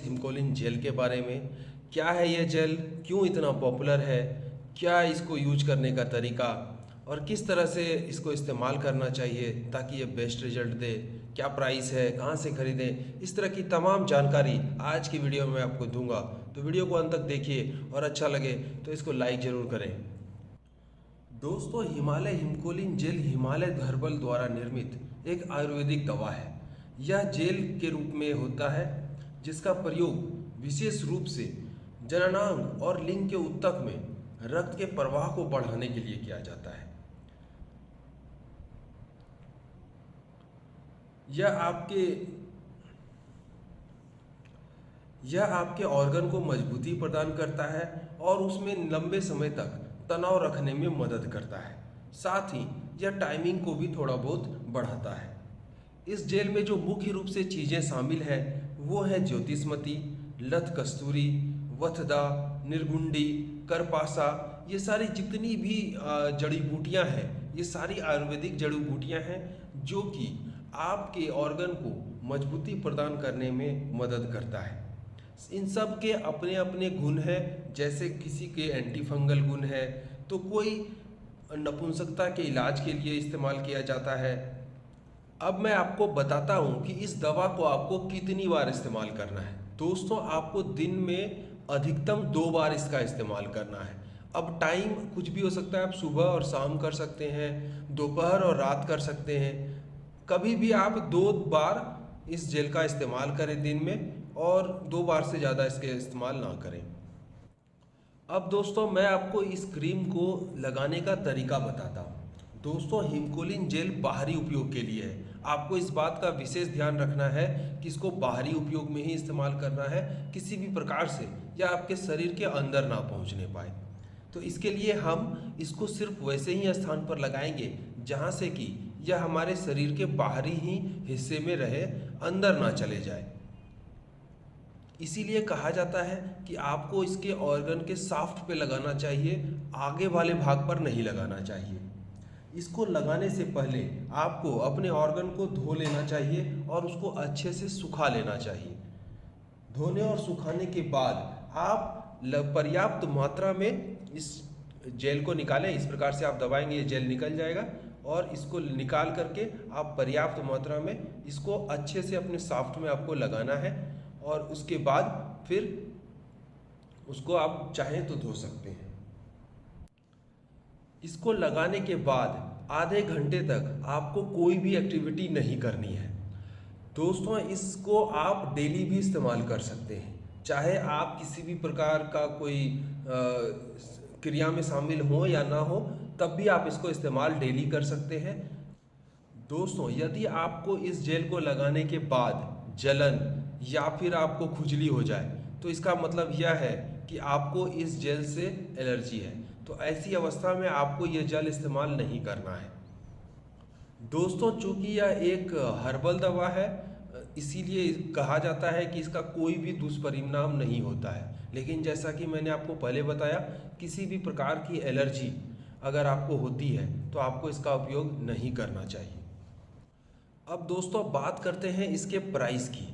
हिमकोलिन jail के बारे में। क्या है ये जेल, क्यों इतना पॉपुलर है, क्या इसको यूज करने का तरीका और किस तरह से इसको इस्तेमाल करना चाहिए ताकि ये बेस्ट रिजल्ट दे, क्या प्राइस है, कहाँ से खरीदें, इस तरह की तमाम जानकारी आज की वीडियो में आपको दूंगा। तो वीडियो को अंत तक देखिए और अच्छा लगे तो इसको लाइक ज़रूर करें। दोस्तों, हिमालय हिमकोलिन जेल हिमालय हर्बल द्वारा निर्मित एक आयुर्वेदिक दवा है। यह जेल के रूप में होता है जिसका प्रयोग विशेष रूप से जननांग और लिंग के ऊतक में रक्त के प्रवाह को बढ़ाने के लिए किया जाता है। यह आपके ऑर्गन को मजबूती प्रदान करता है और उसमें लंबे समय तक तनाव रखने में मदद करता है। साथ ही यह टाइमिंग को भी थोड़ा बहुत बढ़ाता है। इस जेल में जो मुख्य रूप से चीज़ें शामिल हैं वो है ज्योतिषमती, लथ कस्तूरी, वथदा, निर्गुंडी, करपासा। ये सारी जितनी भी जड़ी बूटियाँ हैं, ये सारी आयुर्वेदिक जड़ी बूटियाँ हैं जो कि आपके ऑर्गन को मजबूती प्रदान करने में मदद करता है। इन सब के अपने अपने गुण हैं, जैसे किसी के एंटी फंगल गुण है तो कोई नपुंसकता के इलाज के लिए इस्तेमाल किया जाता है। अब मैं आपको बताता हूँ कि इस दवा को आपको कितनी बार इस्तेमाल करना है। दोस्तों, आपको दिन में अधिकतम 2 बार इसका इस्तेमाल करना है। अब टाइम कुछ भी हो सकता है, आप सुबह और शाम कर सकते हैं, दोपहर और रात कर सकते हैं। कभी भी आप 2 बार इस जेल का इस्तेमाल करें दिन में, और 2 बार से ज़्यादा इसके इस्तेमाल ना करें। अब दोस्तों, मैं आपको इस क्रीम को लगाने का तरीका बताता हूँ। दोस्तों, हिमकोलिन जेल बाहरी उपयोग के लिए है। आपको इस बात का विशेष ध्यान रखना है कि इसको बाहरी उपयोग में ही इस्तेमाल करना है, किसी भी प्रकार से या आपके शरीर के अंदर ना पहुँचने पाए। तो इसके लिए हम इसको सिर्फ वैसे ही स्थान पर लगाएंगे जहाँ से कि यह हमारे शरीर के बाहरी ही हिस्से में रहे, अंदर ना चले जाए। इसीलिए कहा जाता है कि आपको इसके ऑर्गन के शाफ्ट पे लगाना चाहिए, आगे वाले भाग पर नहीं लगाना चाहिए। इसको लगाने से पहले आपको अपने ऑर्गन को धो लेना चाहिए और उसको अच्छे से सुखा लेना चाहिए। धोने और सुखाने के बाद आप पर्याप्त मात्रा में इस जेल को निकालें। इस प्रकार से आप दबाएंगे, ये जेल निकल जाएगा और इसको निकाल करके आप पर्याप्त मात्रा में इसको अच्छे से अपने शाफ्ट में आपको लगाना है। और उसके बाद फिर उसको आप चाहें तो धो सकते हैं। इसको लगाने के बाद आधे घंटे तक आपको कोई भी एक्टिविटी नहीं करनी है। दोस्तों, इसको आप डेली भी इस्तेमाल कर सकते हैं, चाहे आप किसी भी प्रकार का कोई क्रिया में शामिल हो या ना हो, तब भी आप इसको इस्तेमाल डेली कर सकते हैं। दोस्तों, यदि आपको इस जेल को लगाने के बाद जलन या फिर आपको खुजली हो जाए तो इसका मतलब यह है कि आपको इस जेल से एलर्जी है। तो ऐसी अवस्था में आपको यह जेल इस्तेमाल नहीं करना है। दोस्तों, चूंकि यह एक हर्बल दवा है, इसीलिए कहा जाता है कि इसका कोई भी दुष्परिणाम नहीं होता है। लेकिन जैसा कि मैंने आपको पहले बताया, किसी भी प्रकार की एलर्जी अगर आपको होती है तो आपको इसका उपयोग नहीं करना चाहिए। अब दोस्तों, बात करते हैं इसके प्राइस की।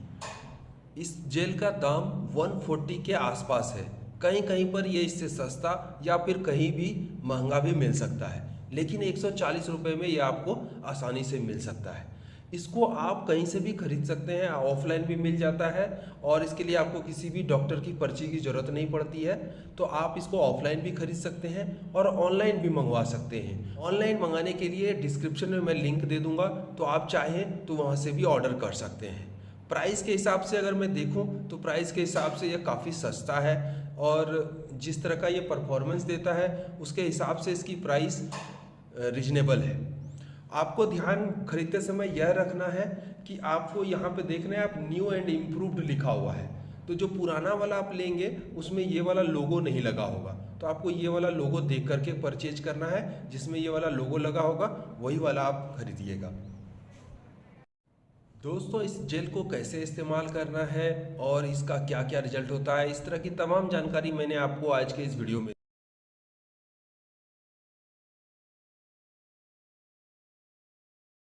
इस जेल का दाम 140 के आसपास है। कहीं कहीं पर ये इससे सस्ता या फिर कहीं भी महंगा भी मिल सकता है, लेकिन 140 रुपये में ये आपको आसानी से मिल सकता है। इसको आप कहीं से भी खरीद सकते हैं, ऑफलाइन भी मिल जाता है और इसके लिए आपको किसी भी डॉक्टर की पर्ची की ज़रूरत नहीं पड़ती है। तो आप इसको ऑफलाइन भी खरीद सकते हैं और ऑनलाइन भी मंगवा सकते हैं। ऑनलाइन मंगाने के लिए डिस्क्रिप्शन में मैं लिंक दे दूँगा, तो आप चाहें तो वहाँ से भी ऑर्डर कर सकते हैं। प्राइस के हिसाब से अगर मैं देखूं तो प्राइस के हिसाब से ये काफ़ी सस्ता है और जिस तरह का ये परफॉर्मेंस देता है उसके हिसाब से इसकी प्राइस रिजनेबल है। आपको ध्यान खरीदते समय यह रखना है कि आपको यहाँ पे देखना है, आप न्यू एंड इम्प्रूव्ड लिखा हुआ है। तो जो पुराना वाला आप लेंगे उसमें ये वाला लोगो नहीं लगा होगा, तो आपको ये वाला लोगो देख करके परचेज करना है। जिसमें ये वाला लोगो लगा होगा वही वाला आप खरीदिएगा। दोस्तों, इस जेल को कैसे इस्तेमाल करना है और इसका क्या क्या रिजल्ट होता है, इस तरह की तमाम जानकारी मैंने आपको आज के इस वीडियो में